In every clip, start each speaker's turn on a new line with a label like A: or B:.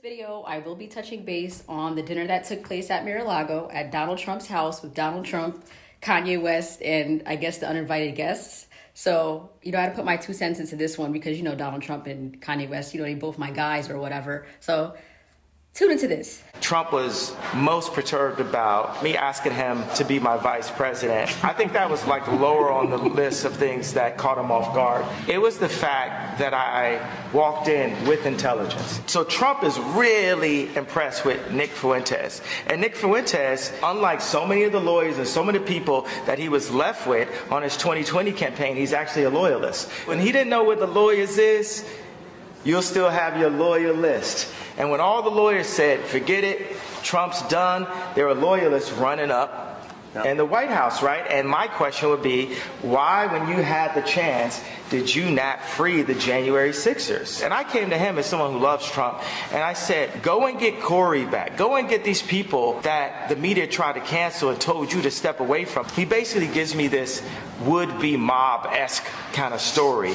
A: Video, I will be touching base on the dinner that took place at Maralago at Donald Trump's house with Donald Trump, Kanye West, and I guess the uninvited guests. So, I had to put my 2 cents into this one because, Donald Trump and Kanye West, they both my guys or whatever. So tune into this.
B: Trump was most perturbed about me asking him to be my vice president. I think that was like lower on the list of things that caught him off guard. It was the fact that I walked in with intelligence. So Trump is really impressed with Nick Fuentes. And Nick Fuentes, unlike so many of the lawyers and so many people that he was left with on his 2020 campaign, he's actually a loyalist. When he didn't know what the lawyers is, you'll still have your lawyer list. And when all the lawyers said, forget it, Trump's done, there were loyalists running up in the White House, right? And my question would be, why, when you had the chance, did you not free the January 6ers? And I came to him as someone who loves Trump, and I said, go and get Corey back. Go and get these people that the media tried to cancel and told you to step away from. He basically gives me this would-be mob-esque kind of story,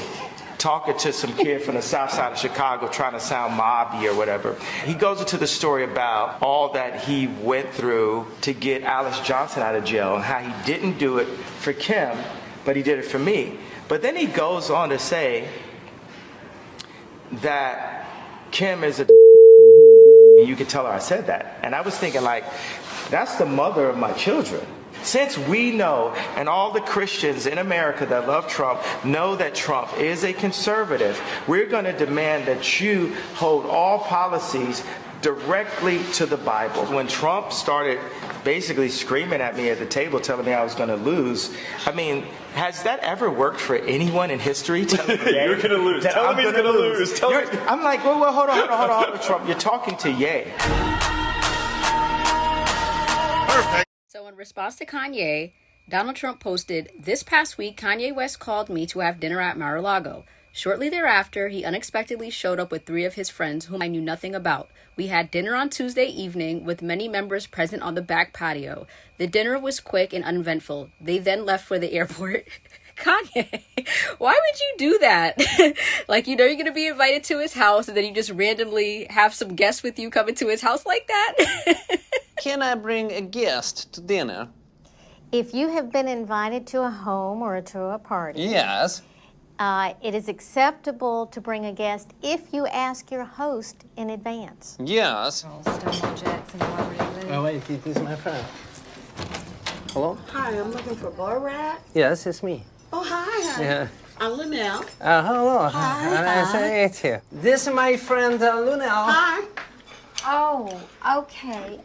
B: talking to some kid from the south side of Chicago trying to sound mobby or whatever. He goes into the story about all that he went through to get Alice Johnson out of jail and how he didn't do it for Kim, but he did it for me. But then he goes on to say that Kim is a you could tell her I said that. And I was thinking, like, that's the mother of my children. Since we know, and all the Christians in America that love Trump know that Trump is a conservative, we're going to demand that you hold all policies directly to the Bible. When Trump started basically screaming at me at the table, telling me I was going to lose, I mean, has that ever worked for anyone in history? Telling me
C: You're going to lose. Tell him he's going to lose.
B: I'm like, well, hold on, Trump. You're talking to Ye.
C: Perfect.
A: So in response to Kanye, Donald Trump posted, "This past week, Kanye West called me to have dinner at Maralago. Shortly thereafter, he unexpectedly showed up with 3 of his friends whom I knew nothing about. We had dinner on Tuesday evening with many members present on the back patio. The dinner was quick and uneventful. They then left for the airport." Kanye, why would you do that? Like, you're going to be invited to his house and then you just randomly have some guests with you coming to his house like that?
D: Can I bring a guest to dinner?
E: If you have been invited to a home or to a party,
D: Yes.
E: It is acceptable to bring a guest if you ask your host in advance.
D: Yes.
F: Oh, wait, this is my friend. Hello?
G: Hi, I'm looking for Borat.
F: Yes, it's me.
G: Oh, hi.
F: Yeah.
G: I'm Linnell.
F: Hello.
G: Hi.
F: Nice to meet you. This is my friend Lunel.
G: Hi.
E: Oh, okay.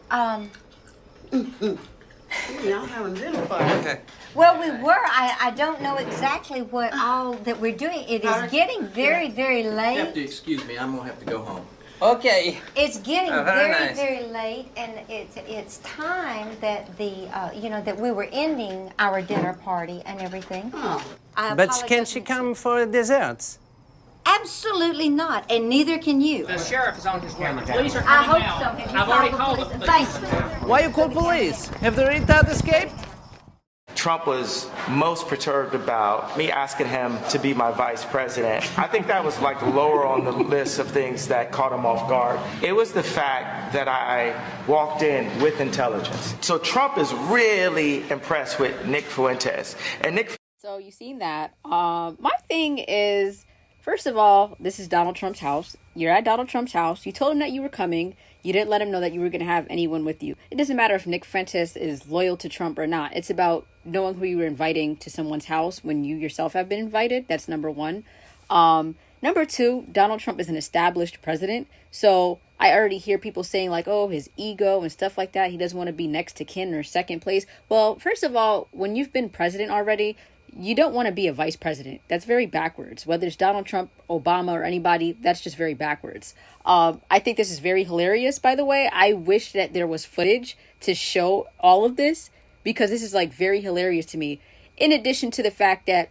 G: Y'all having dinner party.
F: Okay.
E: Well, we were. I don't know exactly what all that we're doing. It is getting very, very
H: You have
E: late.
H: to excuse me, I'm gonna have to go home.
F: Okay.
E: It's getting
F: very
E: very,
F: nice.
E: very late, and it's time that that we were ending our dinner party and everything.
G: Oh.
E: I
F: But
E: apologize.
F: can she come for desserts?
E: Absolutely not, and neither can you.
I: The sheriff is on his way. The police are
E: I
I: coming
E: hope
I: now.
E: so. Have you
I: I've already
E: called
I: called
E: the
I: the
E: police?
I: police.
E: Thank you.
F: Why you call police? Have the retard escaped?
B: Trump was most perturbed about me asking him to be my vice president. I think that was like lower on the list of things that caught him off guard. It was the fact that I walked in with intelligence. So Trump is really impressed with Nick Fuentes. And Nick.
A: So you seen that. My thing is, first of all, this is Donald Trump's house. You're at Donald Trump's house. You told him that you were coming. You didn't let him know that you were going to have anyone with you. It doesn't matter if Nick Fuentes is loyal to Trump or not. It's about knowing who you were inviting to someone's house when you yourself have been invited. That's number one. Number two, Donald Trump is an established president. So I already hear people saying like, oh, his ego and stuff like that. He doesn't want to be next to kin or second place. Well, first of all, when you've been president already, you don't want to be a vice president. That's very backwards. Whether it's Donald Trump, Obama, or anybody, that's just very backwards. I think this is very hilarious, by the way. I wish that there was footage to show all of this because this is like very hilarious to me. In addition to the fact that,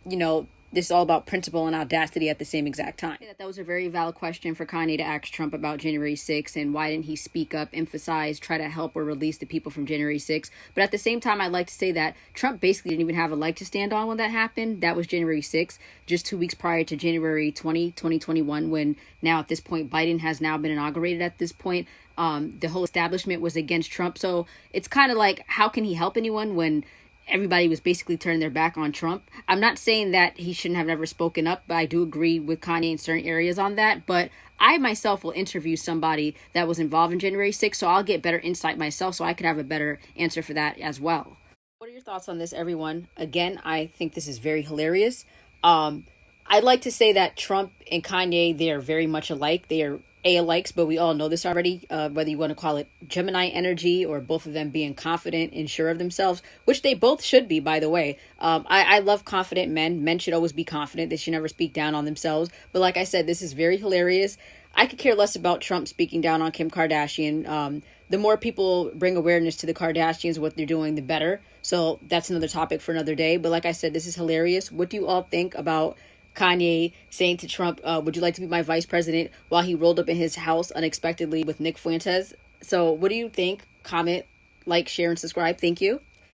A: this is all about principle and audacity at the same exact time. That was a very valid question for Kanye to ask Trump about January 6th and why didn't he speak up, emphasize, try to help or release the people from January 6th. But at the same time, I'd like to say that Trump basically didn't even have a leg to stand on when that happened. That was January 6th, just 2 weeks prior to January 2021, when now at this point, Biden has now been inaugurated at this point. The whole establishment was against Trump. So it's kind of like, how can he help anyone when everybody was basically turning their back on Trump? I'm not saying that he shouldn't have never spoken up, but I do agree with Kanye in certain areas on that. But I myself will interview somebody that was involved in January 6th, so I'll get better insight myself, so I could have a better answer for that as well. What are your thoughts on this, everyone? Again, I think this is very hilarious. I'd like to say that Trump and Kanye, they are very much alike. They are alikes, but we all know this already, whether you want to call it Gemini energy or both of them being confident and sure of themselves, which they both should be, by the way. I love confident men. Men should always be confident. They should never speak down on themselves. But like I said, this is very hilarious. I could care less about Trump speaking down on Kim Kardashian. The more people bring awareness to the Kardashians, what they're doing, the better. So that's another topic for another day. But like I said, this is hilarious. What do you all think about Kanye saying to Trump, would you like to be my vice president, while he rolled up in his house unexpectedly with Nick Fuentes? So what do you think? Comment, like, share, and subscribe. Thank you.